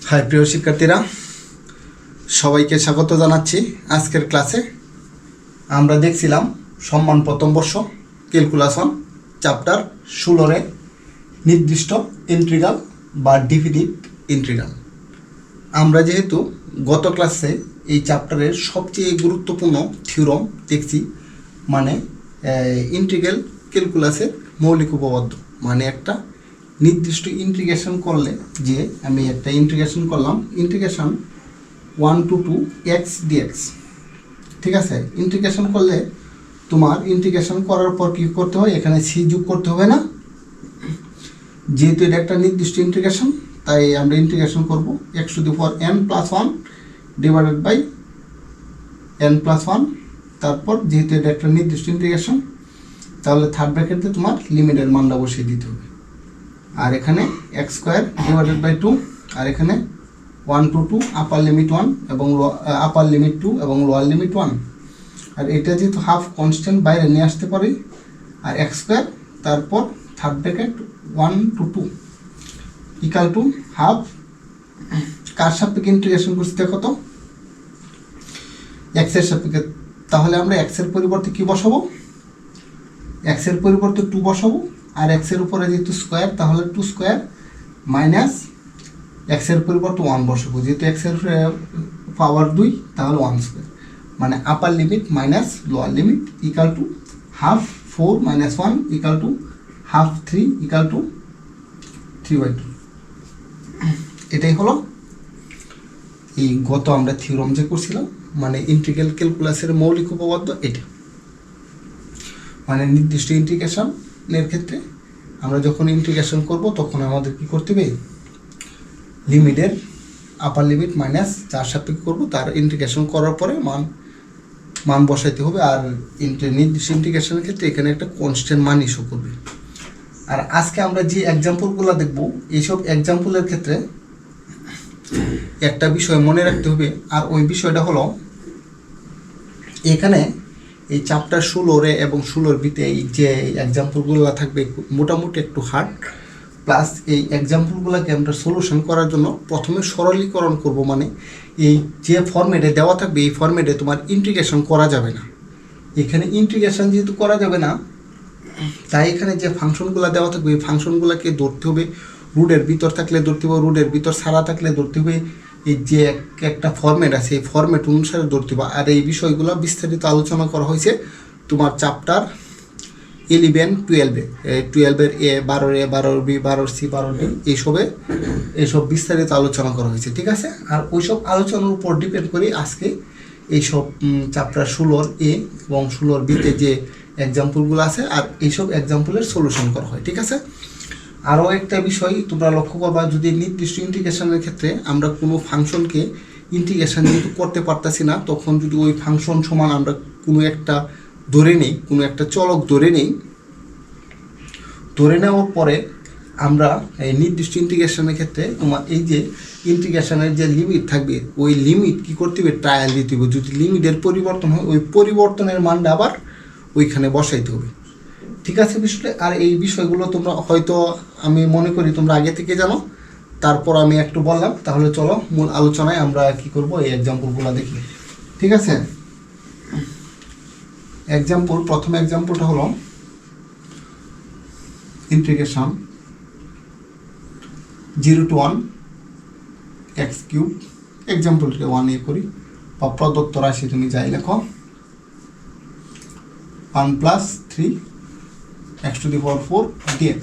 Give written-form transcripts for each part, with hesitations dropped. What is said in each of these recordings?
High প্রিয় শিক্ষার্থীরা, সবাইকে স্বাগত জানাচ্ছি। আজকের ক্লাসে আমরা দেখছিলাম সম্মান প্রথম বর্ষ ক্যালকুলাস 1 চ্যাপ্টার 16 নির্দিষ্ট ইন্টিগ্রাল বা ডেফিনিট ইন্টিগ্রাল। আমরা যেহেতু গত ক্লাসে এই চ্যাপ্টারের সবচেয়ে গুরুত্বপূর্ণ থিওরম দেখছি, মানে ইন্টিগ্রাল ক্যালকুলাসের মৌলিক উপপাদ্য, মানে একটা নির্দিষ্ট ইন্টিগ্রেশন করলে, যে আমি একটা ইন্টিগ্রেশন করলাম, ইন্টিগ্রেশন 1 to 2 x dx, ঠিক আছে। ইন্টিগ্রেশন করলে তোমার ইন্টিগ্রেশন করার পর কী করতে হয়, এখানে সি যোগ করতে হবে না, যেহেতু এটা একটা নির্দিষ্ট ইন্টিগ্রেশন, তাই আমরা ইন্টিগ্রেশন করব x to the power n+1 divided by n+1। তারপর যেহেতু এটা একটা নির্দিষ্ট ইন্টিগ্রেশন, তাহলে থার্ড ব্র্যাকেটে তোমার লিমিটের মানটা বসিয়ে দিতে হবে। আর এখানে x স্কোয়ার ডিভাইডেড বাই 2, আর এখানে 1 to 2 আপার লিমিট 1 এবং আপার লিমিট 2 এবং লোয়ার লিমিট 1। আর এটা যেহেতু হাফ কনস্ট্যান্ট বাইরে নিয়ে আসতে পারি, আর x স্কোয়ার, তারপর third bracket 1 to 2 equal to half, কার সাপেক্ষে ইন্টিগ্রেশন করছি দেখো তো, x এর সাপেক্ষে। তাহলে আমরা x এর পরিবর্তে কি বসাবো, x এর পরিবর্তে 2 বসাবো, আর x এর উপরে যেহেতু স্কোয়ার, তাহলে 2 স্কোয়ার মাইনাস x এর পরিবর্তে 1 বসাবো, যেহেতু x এর পাওয়ার 2, তাহলে 1 স্কোয়ার, মানে আপার limit minus lower limit equal to half 4 minus 1 equal to half 3 equal to 3/2। এটাই হলো এই গত আমরা থিওরম যে করছিলাম, মানে ইন্টিগ্রাল ক্যালকুলাসের মৌলিক উপপাদ্য এটা। মানে নির্দিষ্ট ইন্টিগ্রেশনের ক্ষেত্রে আমরা যখন ইন্টিগ্রেশন করব, তখন আমাদের কি করতে হবে, লিমিটের আপার লিমিট মাইনাস যার সাপেক্ষে করব তার ইন্টিগ্রেশন করার পরে মান বসাইতে হবে। আর নির্দিষ্ট ইন্টিগ্রেশনের ক্ষেত্রে এখানে একটা কনস্ট্যান্ট মান ইস্যু করবে। আর আজকে আমরা যে এক্সাম্পলগুলো দেখব, এইসব এক্সাম্পলের ক্ষেত্রে একটা বিষয় মনে রাখতে হবে, আর ওই বিষয়টা হলো এখানে এই চ্যাপ্টার 16 এবং 16 বিতে এই যে এক্সাম্পলগুলো থাকবে মোটামুটি একটু হার্ড, প্লাস এই এক্সাম্পলগুলোকে আমরা সলিউশন করার জন্য প্রথমে সরলীকরণ করব। মানে এই যে ফরম্যাটে দেওয়া থাকবে, এই ফরম্যাটে তোমার ইন্টিগ্রেশন করা যাবে না। এখানে ইন্টিগ্রেশন যেহেতু করা যাবে না, তাই এখানে যে ফাংশনগুলো দেওয়া থাকবে, এই ফাংশনগুলোকে ধরতে হবে, রুটের ভিতর থাকলে ধরতে হবে, রুটের ভিতর ছাড়া থাকলে ধরতে হবে। এই যে একটা ফরম্যাট আছে, এই ফরম্যাট অনুসারে ধরতে হবে। আর এই বিষয়গুলো বিস্তারিত আলোচনা করা হয়েছে তোমার চ্যাপ্টার 11, 12-এর এ, 12-এর এ, 12-এর বি, 12-এর সি, 12-এর ডি, এইসব বিস্তারিত আলোচনা করা হয়েছে, ঠিক আছে। আর ওইসব আলোচনার উপর ডিপেন্ড করে আজকে এইসব চ্যাপ্টার 16 এ এবং 16 বিতে যে এক্সাম্পলগুলো আছে, আর এইসব এক্সাম্পলের সলিউশন করা হয়, ঠিক আছে। আরও একটা বিষয় তোমরা লক্ষ্য করবা, যদি নির্দিষ্ট ইন্টিগ্রেশনের ক্ষেত্রে আমরা কোনো ফাংশনকে ইন্টিগ্রেশন যেহেতু করতে পারতেছি না, তখন যদি ওই ফাংশন সমান আমরা কোনো একটা ধরে নেই, কোনো একটা চলক ধরে নেওয়ার পরে আমরা এই নির্দিষ্ট ইন্টিগ্রেশনের ক্ষেত্রে তোমার এই যে ইন্টিগ্রেশনের যে লিমিট থাকবে, ওই লিমিট কী করতে হবে, ট্রায়াল দিতে হবে। যদি লিমিটের পরিবর্তন হয়, ওই পরিবর্তনের মানটা আবার ওইখানে বসাইতে হবে, ঠিক আছে বিষয়টা। আর এই বিষয়গুলো তোমরা হয়তো, আমি মনে করি তোমরা আগে থেকে জানো, তারপর আমি একটু বললাম। তাহলে চলো মূল আলোচনায় আমরা কি করব, এই এক্সাম্পলগুলো দেখি, ঠিক আছে। এক্সাম্পল, প্রথম এক্সাম্পলটা হলো ইন্টিগ্রেশন 0 to 1 x³ এক্সাম্পলটা 1 এ করি, বা প্রদত্ত রাশি তুমি যাই লেখো 1 + 3 x⁴ dx।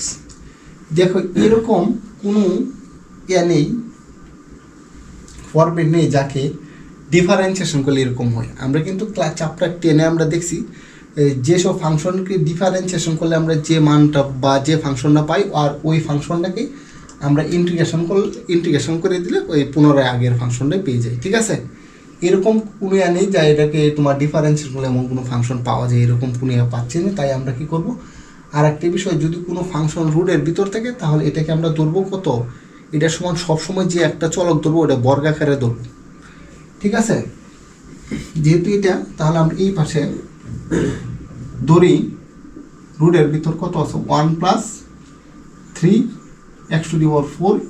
দেখো এরকম কোনো নেই, ফরম্যাট নেই যাকে ডিফারেন্সিয়েশন করলে এরকম হয়। আমরা কিন্তু চ্যাপ্টার 10-এ আমরা দেখছি যেসব ফাংশনকে ডিফারেন্সিয়েশন করলে আমরা যে মানটা বা যে ফাংশনটা পাই, আর ওই ফাংশনটাকে আমরা ইন্টিগ্রেশন করে দিলে ওই পুনরায় আগের ফাংশনটাই পেয়ে যাই, ঠিক আছে। এরকম কোনো নেই যা এটাকে তোমার ডিফারেন্সিয়েশন করলে এমন কোনো ফাংশন পাওয়া যায়, এরকম কোনো পাচ্ছি না। তাই আমরা কি করব, আর একটা বিষয়, যদি কোনো ফাংশন রুটের ভিতর থাকে, তাহলে এটাকে আমরা ধরবো কত, এটা সমান সবসময় যে একটা চলক ধরবো ওটা বর্গাকারে ধরবো, ঠিক আছে। যেহেতু এটা, তাহলে আমরা এই পাশে ধরি রুটের ভিতর কত আছে, 1 + 3 x⁴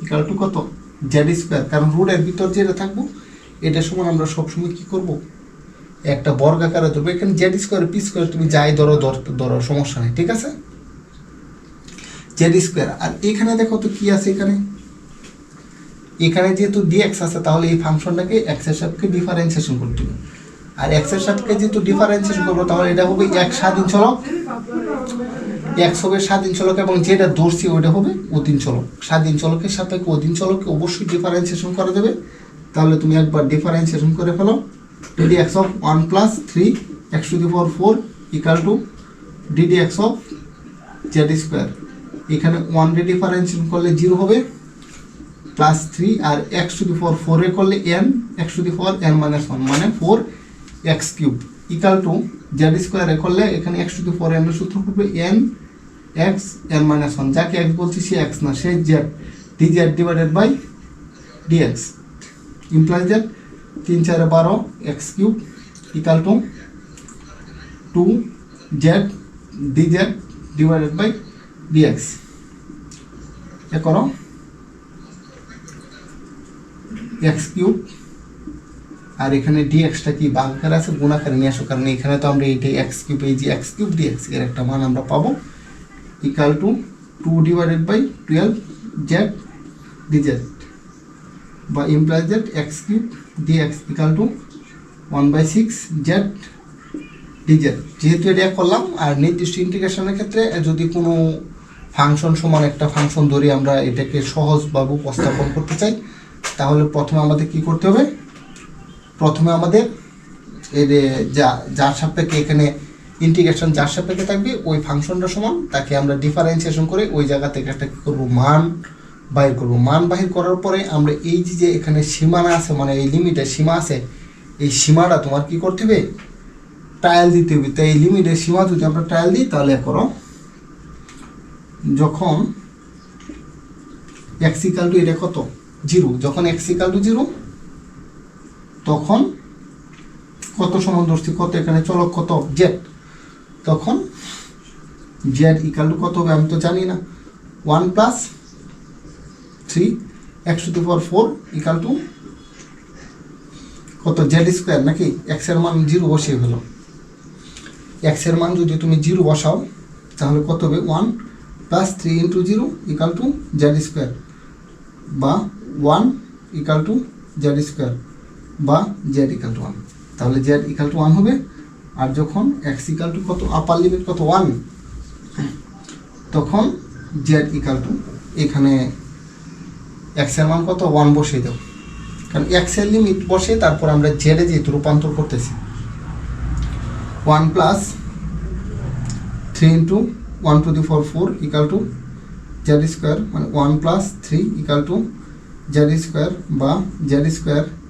ইকাল টু কত, জেড স্কোয়ার, কারণ রুটের ভিতর যেটা থাকবো এটা সমান আমরা সবসময় কী করব, একটা বর্গাকারে ধরবো। এখানে জেড স্কোয়ার পি স্কোয়ার তুমি যাই ধরো সমস্যা নেই, ঠিক আছে, জেড স্কোয়ার। আর এখানে দেখো তো কি আছে, এখানে যেহেতু ডিএক্স আছে তাহলে এই ফাংশনটাকে এক্সের সাপেক্ষে ডিফারেন্সিয়েশন করতে হবে। আর এক্সের সাপেক্ষে যেহেতু ডিফারেন্সিয়েশন করবো তাহলে এটা হবে এক স্বাধীন চলক, এক্স হবে স্বাধীন চলক, এবং যেটা ধরছি ওইটা হবে অধীন চলক। স্বাধীন চলকের সাপেক্ষে অধীন চলককে অবশ্যই ডিফারেন্সিয়েশন করা যাবে। তাহলে তুমি একবার ডিফারেন্সিয়েশন করে ফেলো, d d x of 1 + 3 x⁴ equal to d d x of z square. এখানে 1 রে ডিফারেন্সিয়েশন করলে 0 হবে, +3, আর x⁴ এ করলে n, x⁴n - 1 মানে 4x³ ইকাল টু জেড স্কোয়ারে করলে এখানে x⁴n এর সূত্র হবে n x n - 1, যাকে x বলছি সে x না, সে z, dz divided by dx implies that 3 × 4 = 12 x³ equal to 2z dz divided by dx। এ করো x³ আর এখানে dxটা কি ভাগাকারে আছে, গুণাকারে নিয়ে আসো, কারণ এখানে তো আমরা এইটাই x³ এই যে x³ dx এর একটা মান আমরা পাবো equal to 2 divided by 12z dz বা implies that x³ dx equal to 1/6z dz। যেহেতু এটা করলাম, আর নির্দিষ্ট ইন্টিগ্রেশনের ক্ষেত্রে যদি কোনো ফাংশন সমান একটা ফাংশন ধরে আমরা এটাকে সহজভাবে উপস্থাপন করতে চাই তাহলে প্রথমে আমাদের কি করতে হবে, প্রথমে আমাদের এর যার সাপেক্ষে এখানে ইন্টিগ্রেশন যার সাপেক্ষে থাকবে ওই ফাংশনটা সমান তাকে আমরা ডিফারেন্সিয়েশন করে ওই জায়গা থেকে একটা কী করবো, মান বাহির করবো। মান বাহির করার পরে আমরা এই যে এখানে সীমানা আছে, মানে এই লিমিটের সীমা আছে, এই সীমাটা তোমার কি করতে হবে, ট্রায়াল দিতে হবে। তাই এই লিমিটের সীমা যদি আমরা ট্রায়াল দিই তাহলে করো, যখন x ইকাল টু এটা কত 0, যখন x ইকাল টু 0 তখন কত সমান ধরছি, কত এখানে চলক কত z, তখন z ইকাল টু কত হবে আমি তো জানি না, 1 + 3 x⁴ ইকাল টু কত z² নাকি, x এর মান 0 বসিয়ে ফেলো। x এর মান যদি তুমি 0 বসাও তাহলে কত হবে, 1 + 3 × 0 ইকাল টু z² বা 1 ইকাল টু z² বা z ইকাল টু 1, তাহলে z ইকাল টু 1 হবে। আর যখন x ইকাল টু কত, আপার লিমিট কত 1, তখন z ইকাল টু এখানে x এর মান কত 1 বসিয়ে দাও, কারণ x এর লিমিট বসে তারপর আমরা z এ যেহেতু রূপান্তর করতেছি, 1 + 3 × 1⁴ ইকাল টু z² মানে 1 + 3 ইকাল টু z² বা z²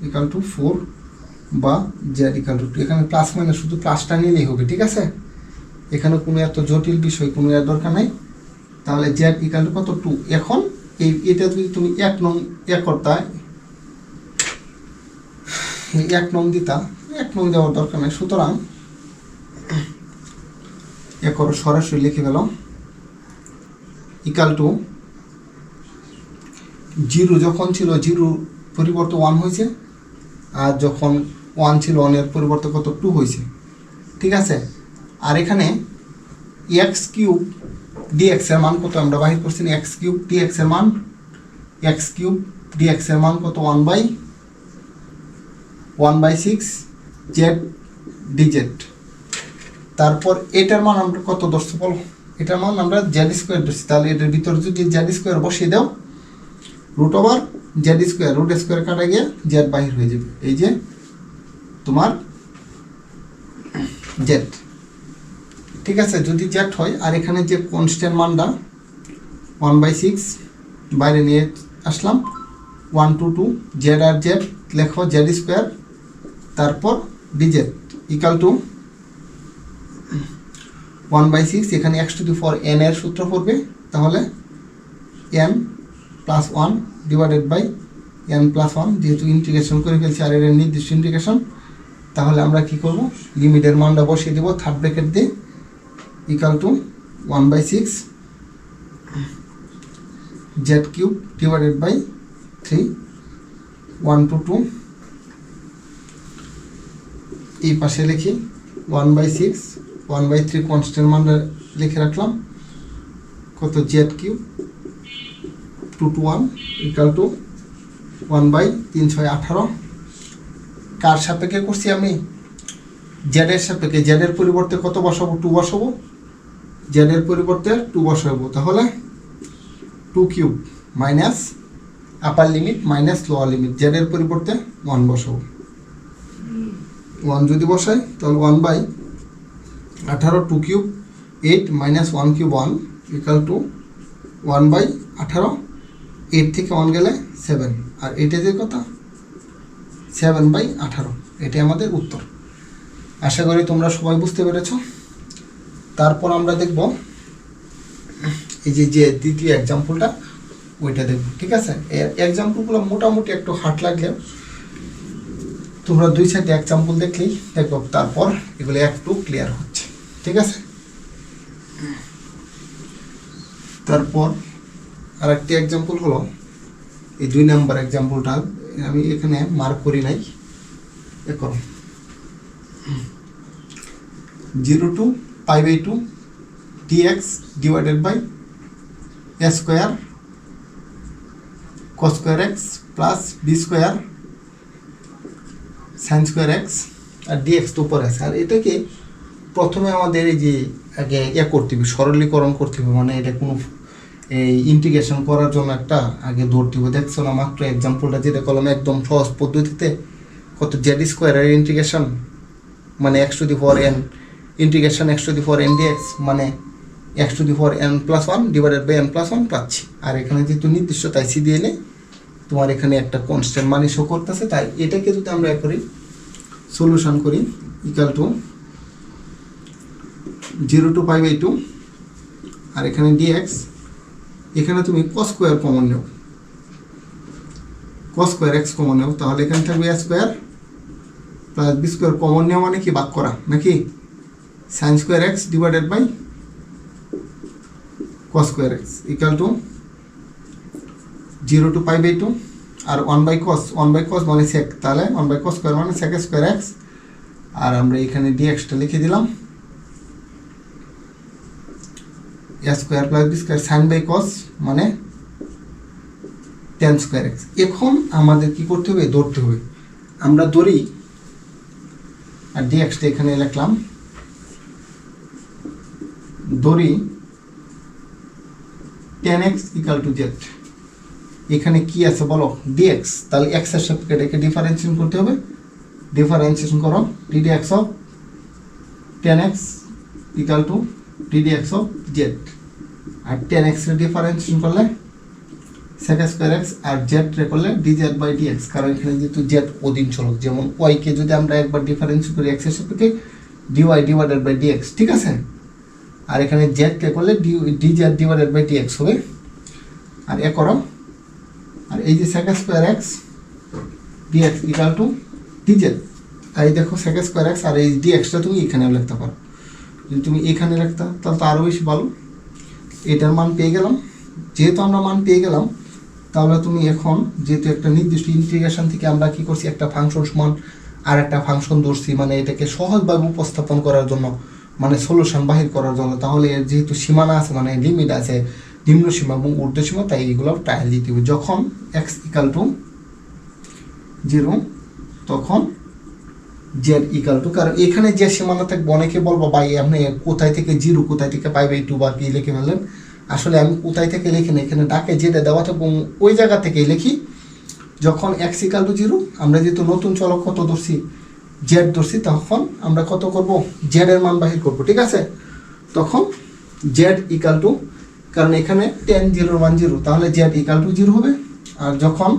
ইকাল টু 4 বা z ইকাল টু 2। এখানে প্লাস মাইনাস শুধু প্লাসটা নিলেই হবে, ঠিক আছে, এখানে কোনো এত জটিল বিষয় কোনো এর দরকার নাই। তাহলে z ইকাল টু কত 2। এখন এটা যদি তুমি 1 নং করতা, 1 নং দিতা, 1 নং দেওয়ার দরকার নেই, সুতরাং করো সরাসরি লিখে গেলাম ইকাল টু 0 যখন ছিল 0 পরিবর্তে 1 হয়েছে, আর যখন 1 ছিল 1 এর পরিবর্তে কত 2 হয়েছে, ঠিক আছে। আর এখানে x³ dx এর মান কত আমরা বাহির করছি, x³ dx এর মান, x³ dx এর মান কত 1/6 z dz। তারপর এটার মান আমরা কত ধরছি বলো, এটার মান আমরা z² ধরছি, তাহলে এটার ভিতরে যদি z² বসিয়ে দাও √z², √² কাটা গিয়ে z বাহির হয়ে যাবে, এই যে তোমার z, ঠিক আছে। যদি z হয়, আর এখানে যে কনস্ট্যান্ট মানটা 1/6 বাইরে নিয়ে আসলাম, 1 to 2 z আর z লেখো z², তারপর dz ইকাল টু 1/6, এখানে x⁴n এর সূত্র পড়বে, তাহলে n + 1 ডিভাইডেড বাই n + 1, যেহেতু ইন্টিগ্রেশন করে ফেলছি আর এর নির্দিষ্ট ইন্টিগ্রেশন, তাহলে আমরা কি করব, লিমিটের মানটা বসিয়ে দেবো থার্ড ব্র্যাকেট দিয়ে equal to 1/6 z³ divided by 3 1 to 2, এই পাশে লিখি 1/6, 1/3 কনস্ট্যান্ট মান লিখে রাখলাম, কত Z cube 2 to 1 equal two 1/3/18। কার সাপেক্ষে করছি আমি? জেডের সাপেক্ষে। জেডের পরিবর্তে কত বসাবো? 2 বসাবো। জেডের পরিবর্তে 2 বসাবো, তাহলে 2 cube minus upper limit minus lower limit, জেডের পরিবর্তে 1 বসাবো। 1 যদি বসাই তাহলে 1/18, 2 cube 8 minus 1 cube 1 equal to 1/18, 8 থেকে 1 গেলে 7, আর এটা যে কথা 7/18, এটাই আমাদের উত্তর। আশা করি তোমরা সবাই বুঝতে পেরেছ। তারপর আমরা দেখব এই যে দ্বিতীয় এক্সাম্পলটা, ওইটা দেখব, ঠিক আছে? এর এক্সাম্পলগুলো মোটামুটি একটু হার্ড লাগলে তোমরা 2 এক্সাম্পল দেখলেই দেখব, তারপর এগুলো একটু ক্লিয়ার হচ্ছে, ঠিক আছে? তারপর আরেকটি এক্সাম্পল হলো এই 2 নম্বর এক্সাম্পলটা, আমি এখানে মার্ক করি নাই, এ করো 0 to π/2 dx divided by a square cos square x plus b square sin square x আর dx তো উপরে আছে। আর এটাকে প্রথমে আমাদের এই যে আগে করতে হবে, সরলীকরণ করতে হবে, মানে এটা কোনো এই ইন্টিগ্রেশন করার জন্য একটা আগে ধরতে হবে। দেখছো না মাত্র এক্সাম্পলটা যেটা করলাম একদম সহজ পদ্ধতিতে, কত জেড স্কোয়ারের ইন্টিগ্রেশন মানে x to the power n integration x to the power n dx মানে x to the power n+1 divided by n+1 পাচ্ছি। আর এখানে যেহেতু নির্দিষ্ট তাই সি দিয়ে এলে তোমার এখানে একটা কনস্ট্যান্ট মানই শো করতেছে, তাই এটাকে যদি আমরা করি সলিউশন করি ইকুয়াল টু 0 to π/2, আর এখানে dx, এখানে তুমি cos স্কোয়ার কমন নেও, cos স্কোয়ার x কমন নেও, তাহলে এখানে থাকবে a square plus b square common নেওয়া মানে কি ভাগ করা নাকি, sin square x divided by cos square x equal to 0 to π/2 আর 1/cos মানে sec, তাহলে 1/cos স্কোয়ার মানে sec স্কোয়ার x, আর আমরা এখানে dx-টা লিখে দিলাম a square plus b square sin by cos মানে tan স্কোয়ার x। এখন আমাদের কি করতে হবে? ধরতে হবে। আমরা ধরি আর dx-টা এখানে লিখলাম, ধরি tan x equal two z। এখানে কি আছে বলো? dx, তাহলে x এর সাপেক্ষে এটাকে ডিফারেন্সিয়েশন করতে হবে, ডিফারেন্সিয়েশন করো ddx of tan x equal to ddx of z, আর tan x এর ডিফারেন্সিয়েশন করলে sec স্কয়ার x আর z রে করলে dz বাই dx, কারণ এখানে যেহেতু z অধীন চলক, যেমন y কে যদি আমরা একবার ডিফারেন্সিয়েশন করি x এর সাপেক্ষে dy ডিভাইডেড বাই dx, ঠিক আছে? আর এখানে z কে করলে dz ডিভাইডেড বাই dx হবে, আর এ করো, আর এই যে sec square x dx equal to dz, এই দেখো sec স্কয়ার x আর এই dx-টা তুমি এখানেও লিখতে পারো। যদি তুমি এখানে লিখতা তাহলে তো আরও বেশি ভালো। এটার মান পেয়ে গেলাম, যেহেতু আমরা মান পেয়ে গেলাম তাহলে তুমি এখন যেহেতু একটা নির্দিষ্ট ইন্টিগ্রেশন থেকে আমরা কি করছি, একটা ফাংশন সমান আর একটা ফাংশন ধরছি, মানে এটাকে সহজভাবে উপস্থাপন করার জন্য, মানে সলিউশন বাহির করার জন্য, তাহলে এর যেহেতু সীমানা আছে, মানে লিমিট আছে, নিম্ন সীমা এবং ঊর্ধ্ব সীমা, তাই এগুলো ট্রায়াল দিতে হবে। যখন x ইকুয়াল টু 0 তখন z ইকুয়াল টু, কারণ এখানে যে সীমানা থাকবে অনেকে বলবো ভাই আপনি কোথায় থেকে 0 কোথায় থেকে π/2 বা কি লিখে ফেললেন। আসলে আমি কোথায় থেকে লিখি না, এখানে ডাকে যেটা দেওয়া থাকবো ওই জায়গা থেকে লিখি। যখন x ইকুয়াল টু 0 আমরা যেহেতু নতুন চলক কত ধরছি, z ধরছি, তখন আমরা কত করব, z এর মান বাহির করব, ঠিক আছে? তখন z ইকুয়াল টু, কারণ এখানে tan 0 মান 0, তাহলে z ইকুয়াল টু 0 হবে। আর যখন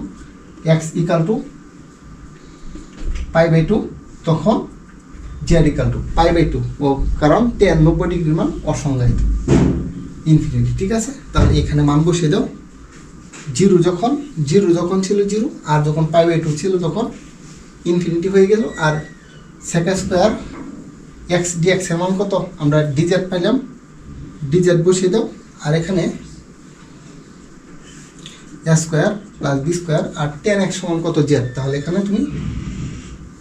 x ইকুয়াল টু π/2 তখন z ইকুয়াল টু π/2, ও কারণ tan 90 ডিগ্রির মান অসংজ্ঞায়িত, ইনফিনিটি, ঠিক আছে? তাহলে এখানে মান বসিয়ে দাও, 0 যখন ছিল 0, আর যখন π/2 ছিল তখন ইনফিনিটি হয়ে গেল। আর sec স্কয়ার x dx এর মান কত, আমরা dz পাইলাম, dz বসিয়ে দাও। আর এখানে এ স্কোয়ার প্লাস বি স্কোয়ার, আর টেন এক্স সমান কত জেড, তাহলে এখানে তুমি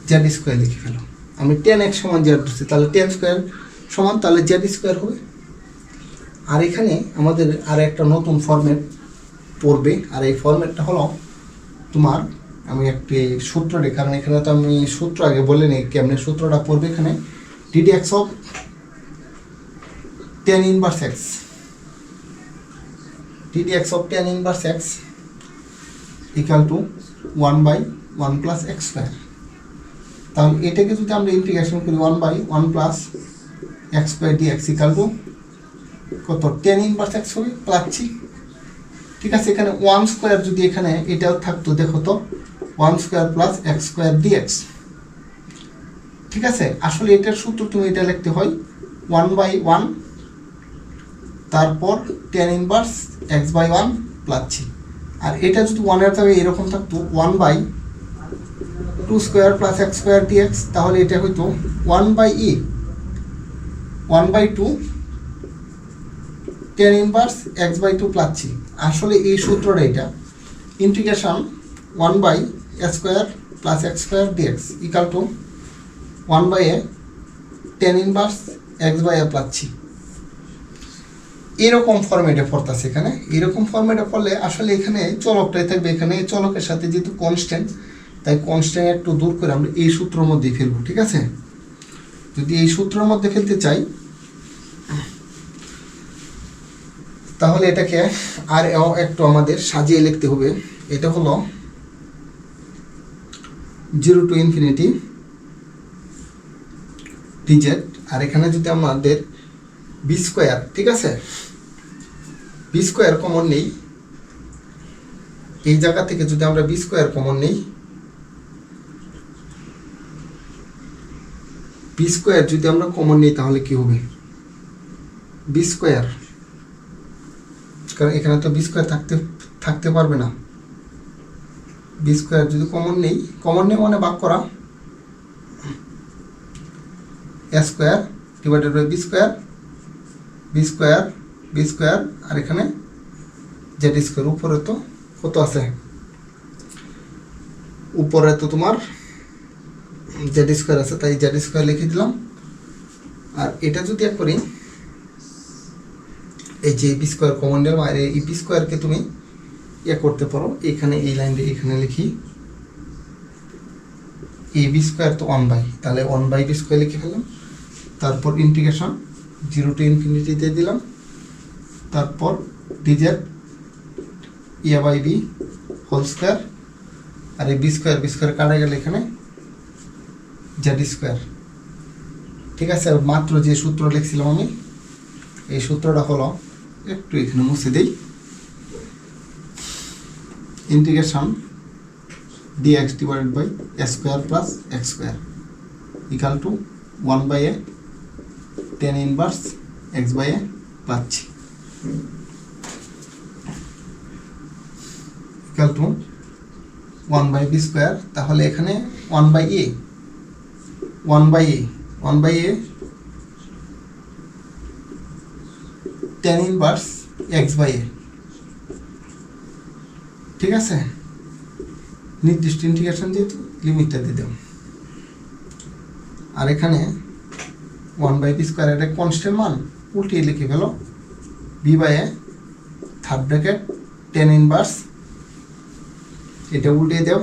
জেড স্কোয়ার লিখে ফেলো। আমি টেন এক্স সমান জেড ধরছি, তাহলে টেন স্কোয়ার সমান তাহলে জেড স্কোয়ার হবে। আর এখানে আমাদের আর একটা নতুন ফরম্যাট পড়বে, আর এই ফরম্যাটটা হলো তোমার, আমি একটি সূত্র দিই, কারণ এখানে তো আমি সূত্র আগে বলে নিই কেমনি সূত্রটা পড়বে। এখানে d d x of tan inverse x, d d x of tan inverse x equal to 1/1 plus x square. তাহলে এটাকে যদি আমরা ইন্টিগ্রেশন করি 1/1 plus x square d x equal to কত, টেন ইনভার্স এক্স হবে, পাচ্ছি। ঠিক আছে, এখানে 1 স্কোয়ার যদি এখানে এটাও থাকতো, দেখো তো 1 square plus x square d x. ঠিক আছে, আসলে এটার সূত্র তুমি এটা লিখতে হয় 1/1 তারপর টেন ইনভার্স x/1 প্লাচ্ছি। আর এটা যদি 1-এর জায়গায় এরকম থাকতো 1/2 square plus x square d x, তাহলে এটা হয়তো 1/2 টেন ইনভার্স x/2 প্লাচ্ছি। আসলে এই সূত্রটা এটা integration 1/a square plus x square d x equal to 1/a tan inverse x/a প্লাচ্ছি। এরকম ফরম্যাটে পড়তেছে এখানে, এরকম ফরম্যাটে পড়লে আসলে এখানে চলকটাই থাকবে। এখানে চলকের সাথে যেহেতু কনস্ট্যান্ট, তাই কনস্ট্যান্ট একটু দূর করে আমরা এই সূত্রের মধ্যে ফেলবো। ঠিক আছে, যদি এই সূত্রের মধ্যে ফেলতে চাই তাহলে এটাকে আর একটু আমাদের সাজিয়ে লিখতে হবে। এটা হলো 0 to infinity dz, আর এখানে যদি আমাদের বি স্কোয়ার, ঠিক আছে, বি স্কোয়ার কমন নেই, এই জায়গা থেকে যদি আমরা বি স্কোয়ার কমন নেই, বি স্কোয়ার যদি আমরা কমন নিই তাহলে কি হবে, বি স্কোয়ার, কারণ এখানে তো বি স্কোয়ার থাকতে পারবে না। বি স্কোয়ার যদি কমন নেই মানে ভাগ করা A square divided by B square, B square B square, আর এখানে জেড স্কোয়ার। উপরে তো কত আছে, উপরে তো তোমার জেড স্কোয়ার আছে, তাই জেড স্কোয়ার লিখে দিলাম। আর এটা যদি এক করি, এই যে বি স্কোয়ার কমন নিলাম, আর এই বি স্কোয়ারকে তুমি ইয়ে করতে পারো, এখানে এই লাইনটা এখানে লিখি, এই বি স্কোয়ার তো 1/, তাহলে 1/b স্কোয়ার লিখে ফেললাম। তারপর ইন্টিগ্রেশন 0 to infinity দিয়ে দিলাম, তারপর ডিজেড a/b হোল স্কোয়ার, আর এই বি স্কোয়ার কাটা গেলে এখানে জেড স্কোয়ার। ঠিক আছে, মাত্র যে সূত্র লিখছিলাম আমি, এই সূত্রটা হলো, একটু এখানে মুছে দিই, integration dx divided by a square plus x square equal to 1/a tan inverse x/a পাচ্ছি, ইকাল টু 1/b স্কোয়ার। তাহলে এখানে 1/a টেন ইনভার্স x/a। ঠিক আছে, নির্দিষ্ট ইন্টিগ্রেশন যেহেতু লিমিটটা দিয়ে দেব। আর এখানে 1/b স্কোয়ার এটা কনস্ট্যান্ট মান, উল্টিয়ে লিখে ফেলো b/a third bracket tan inverse, এটা উল্টিয়ে দাও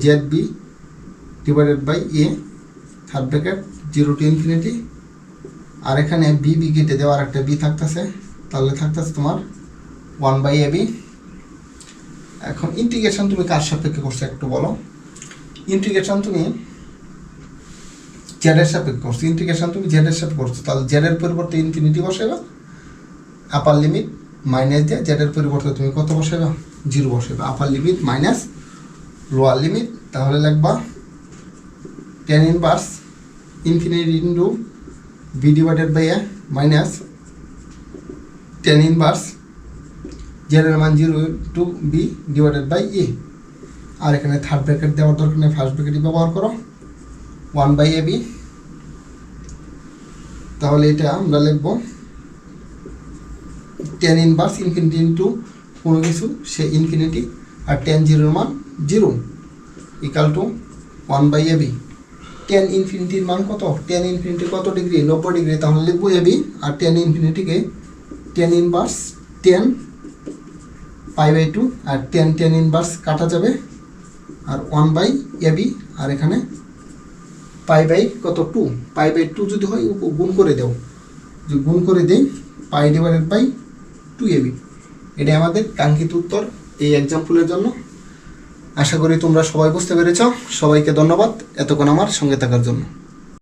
z b divided by a third bracket 0 to infinity, আর এখানে বি কেটে দেওয়া আর একটা বি থাকতেছে, তাহলে থাকতেছে তোমার 1/ab। এখন ইন্টিগ্রেশন তুমি কার সাপেক্ষে করছো একটু বলো। ইন্টিগ্রেশন তুমি জেড এর সাপেক্ষে করছো, ইন্টিগ্রেশন তুমি জেড এর সাপেক্ষে করছো, তাহলে জেড এর পরিবর্তে ইনফিনিটি বসাইবা, আপার লিমিট মাইনাস দিয়ে জেড এর পরিবর্তে তুমি কত বসাইবা, 0 বসাইবা, upper limit minus lower limit, তাহলে লিখবা tan inverse infinity into B divided by A minus tan inverse Z এর মান 0 to B divided by A. আর এখানে থার্ড ব্র্যাকেট দেওয়ার দরকার নেই, ফার্স্ট ব্র্যাকেটই ব্যবহার করো 1/ab। তাহলে এটা আমরা লিখব টেন ইনভার্স ইনফিনিটি ইন্টু কোনো কিছু সে ইনফিনিটি, আর টেন জিরোর মান 0 ইকাল টু 1/ab। টেন ইনফিনিটির মান কত? টেন ইনফিনিটি কত ডিগ্রি? 90 ডিগ্রি, তাহলে লিখবো ab। আর টেন ইনফিনিটিকে টেন ইনভার্স 10 π/2, আর টেন ইনভার্স কাটা যাবে, আর 1/ab, আর এখানে π/2, π/2 যদি হয় গুণ করে দাও, যে গুণ করে দেই π/2ab। এটাই আমাদের কাঙ্ক্ষিত উত্তর এই এক্সাম্পলের জন্য। আশা করি তোমরা সবাই বুঝতে পেরেছ। সবাইকে ধন্যবাদ এতক্ষণ আমার সঙ্গে থাকার জন্য।